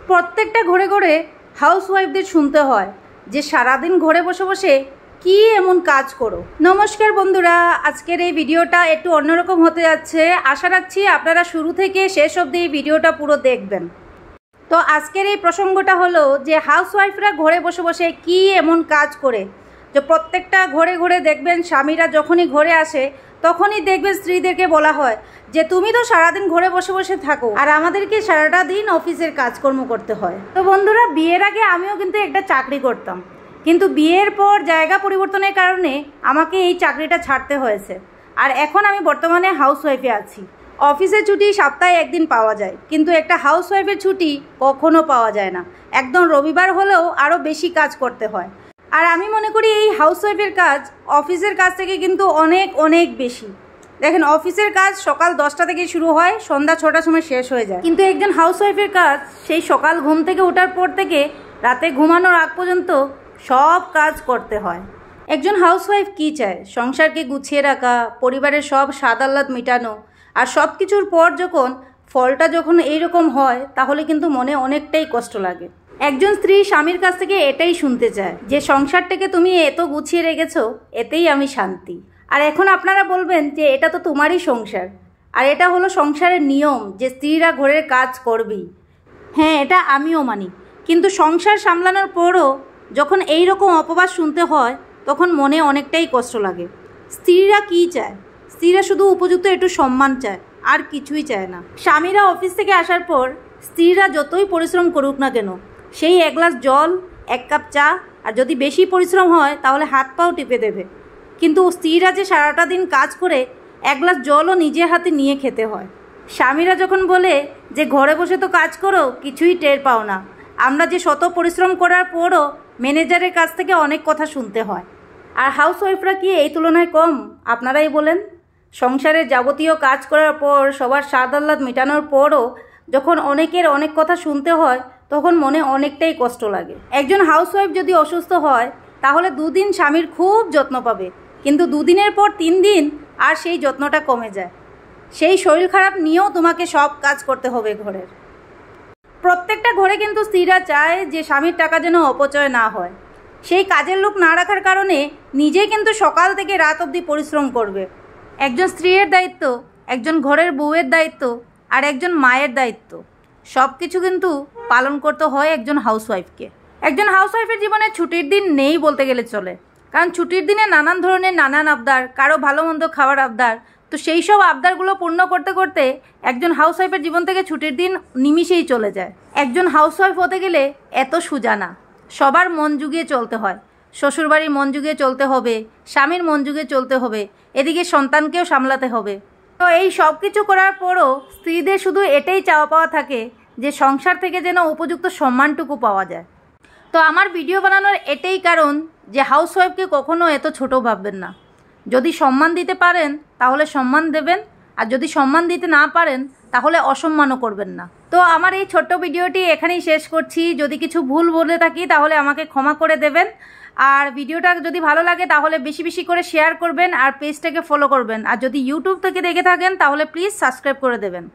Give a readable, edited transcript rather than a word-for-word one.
প্রত্যেকটা ঘরে ঘরে হাউসওয়াইফদের শুনতে হয় যে সারাদিন ঘরে বসে বসে কি এমন কাজ করো। নমস্কার বন্ধুরা, আজকের এই ভিডিওটা একটু অন্যরকম হতে যাচ্ছে। আশা রাখছি আপনারা শুরু থেকে শেষ অবধি এই ভিডিওটা পুরো দেখবেন। তো আজকের এই প্রসঙ্গটা হলো যে হাউসওয়াইফরা ঘরে বসে বসে কি এমন কাজ করে। যে প্রত্যেকটা ঘরে ঘরে দেখবেন স্বামীরা যখনই ঘরে আসে তখনই দেখবেন স্ত্রীদেরকে বলা হয় যে তুমি তো সারাদিন ঘরে বসে বসে থাকো আর আমাদেরকে সারাটা দিন অফিসের কাজকর্ম করতে হয়। তো বন্ধুরা, বিয়ের আগে আমিও কিন্তু একটা চাকরি করতাম, কিন্তু বিয়ের পর জায়গা পরিবর্তনের কারণে আমাকে এই চাকরিটা ছাড়তে হয়েছে। আর এখন আমি বর্তমানে হাউসওয়াইফে আছি। অফিসের ছুটি সপ্তাহে একদিন পাওয়া যায়, কিন্তু একটা হাউসওয়াইফের ছুটি কখনো পাওয়া যায় না। একদম রবিবার হলেও আরও বেশি কাজ করতে হয়। আর আমি মনে করি এই হাউসওয়াইফের কাজ অফিসের কাজ থেকে কিন্তু অনেক অনেক বেশি। দেখেন, অফিসের কাজ সকাল 10টা থেকে শুরু হয়, সন্ধ্যা 6টার সময় শেষ হয়ে যায়। কিন্তু একজন হাউসওয়াইফের কাজ সেই সকাল ঘুম থেকে ওঠার পর থেকে রাতে ঘুমানোর আগ পর্যন্ত সব কাজ করতে হয়। একজন হাউসওয়াইফ কী চায়? সংসারকে গুছিয়ে রাখা, পরিবারের সব স্বাদ আহ্লাদ মেটানো। আর সব কিছুর পর যখন ফলটা যখন এইরকম হয় তাহলে কিন্তু মনে অনেকটাই কষ্ট লাগে। একজন স্ত্রী স্বামীর কাছ থেকে এটাই শুনতে চায় যে সংসারটাকে তুমি এত গুছিয়ে রেখেছো, এতেই আমি শান্তি। আর এখন আপনারা বলবেন যে এটা তো তোমারই সংসার, আর এটা হলো সংসারের নিয়ম যে স্ত্রীরা ঘরের কাজ করবেই। হ্যাঁ, এটা আমিও মানি, কিন্তু সংসার সামলানোর পরও যখন এই রকম অপবাদ শুনতে হয় তখন মনে অনেকটাই কষ্ট লাগে। স্ত্রীরা কী চায়? স্ত্রীরা শুধু উপযুক্ত একটু সম্মান চায়, আর কিছুই চায় না। স্বামীরা অফিস থেকে আসার পর স্ত্রীরা যতই পরিশ্রম করুক না কেন, সেই 1 গ্লাস জল, 1 কাপ চা, আর যদি বেশি পরিশ্রম হয় তাহলে হাত পাও টিপে দেবে। কিন্তু স্ত্রীরা যে সারাটা দিন কাজ করে 1 গ্লাস জলও নিজের হাতে নিয়ে খেতে হয়। স্বামীরা যখন বলে যে ঘরে বসে তো কাজ করো, কিছুই টের পাও না, আমরা যে শত পরিশ্রম করার পরও ম্যানেজারের কাছ থেকে অনেক কথা শুনতে হয়। আর হাউসওয়াইফরা কি এই তুলনায় কম? আপনারাই বলেন। সংসারের যাবতীয় কাজ করার পর, সবার স্বাদ আহ্লাদ মেটানোর পরও যখন অনেকের অনেক কথা শুনতে হয় তখন মনে অনেকটাই কষ্ট লাগে। একজন হাউসওয়াইফ যদি অসুস্থ হয় তাহলে 2 দিন স্বামীর খুব যত্ন পাবে, কিন্তু 2 দিনের পর 3 দিন আর সেই যত্নটা কমে যায়। সেই শরীর খারাপ নিয়েও তোমাকে সব কাজ করতে হবে ঘরের। প্রত্যেকটা ঘরে কিন্তু স্ত্রীরা চায় যে স্বামীর টাকা যেন অপচয় না হয়। সেই কাজের লোক না রাখার কারণে নিজে কিন্তু সকাল থেকে রাত অবধি পরিশ্রম করবে। একজন স্ত্রীর দায়িত্ব, একজন ঘরের বউয়ের দায়িত্ব, আর একজন মায়ের দায়িত্ব, সব কিছু কিন্তু পালন করতে হয় একজন হাউসওয়াইফকে। একজন হাউসওয়াইফের জীবনে ছুটির দিন নেই বলতে গেলে চলে, কারণ ছুটির দিনে নানান ধরনের নানান আবদার, কারো ভালো মন্দ খাওয়ার আবদার। তো সেই সব আবদারগুলো পূর্ণ করতে করতে একজন হাউসওয়াইফের জীবন থেকে ছুটির দিন নিমিষেই চলে যায়। একজন হাউসওয়াইফ হতে গেলে এত সোজা না, সবার মন জুগিয়ে চলতে হয়। শ্বশুরবাড়ির মন জুগিয়ে চলতে হবে, স্বামীর মন জুগিয়ে চলতে হবে, এদিকে সন্তানকেও সামলাতে হবে। তো এই সব কিছু করার পরও স্ত্রীদের শুধু এটাই চাওয়া পাওয়া থাকে যে সংসার থেকে যেন উপযুক্ত সম্মানটুকু পাওয়া যায়। তো আমার ভিডিও বানানোর এটাই কারণ যে হাউসওয়াইফকে কখনো এত ছোট ভাববেন না। যদি সম্মান দিতে পারেন তাহলে সম্মান দেবেন, আর যদি সম্মান দিতে না পারেন তাহলে অসম্মানও করবেন না। তো আমার এই ছোট্ট ভিডিওটি এখানেই শেষ করছি। যদি কিছু ভুল বলে থাকি তাহলে আমাকে ক্ষমা করে দেবেন। আর ভিডিওটা যদি ভালো লাগে তাহলে বেশি বেশি করে শেয়ার করবেন আর পেজটাকে ফলো করবেন। আর যদি ইউটিউব থেকে দেখে থাকেন তাহলে প্লিজ সাবস্ক্রাইব করে দেবেন।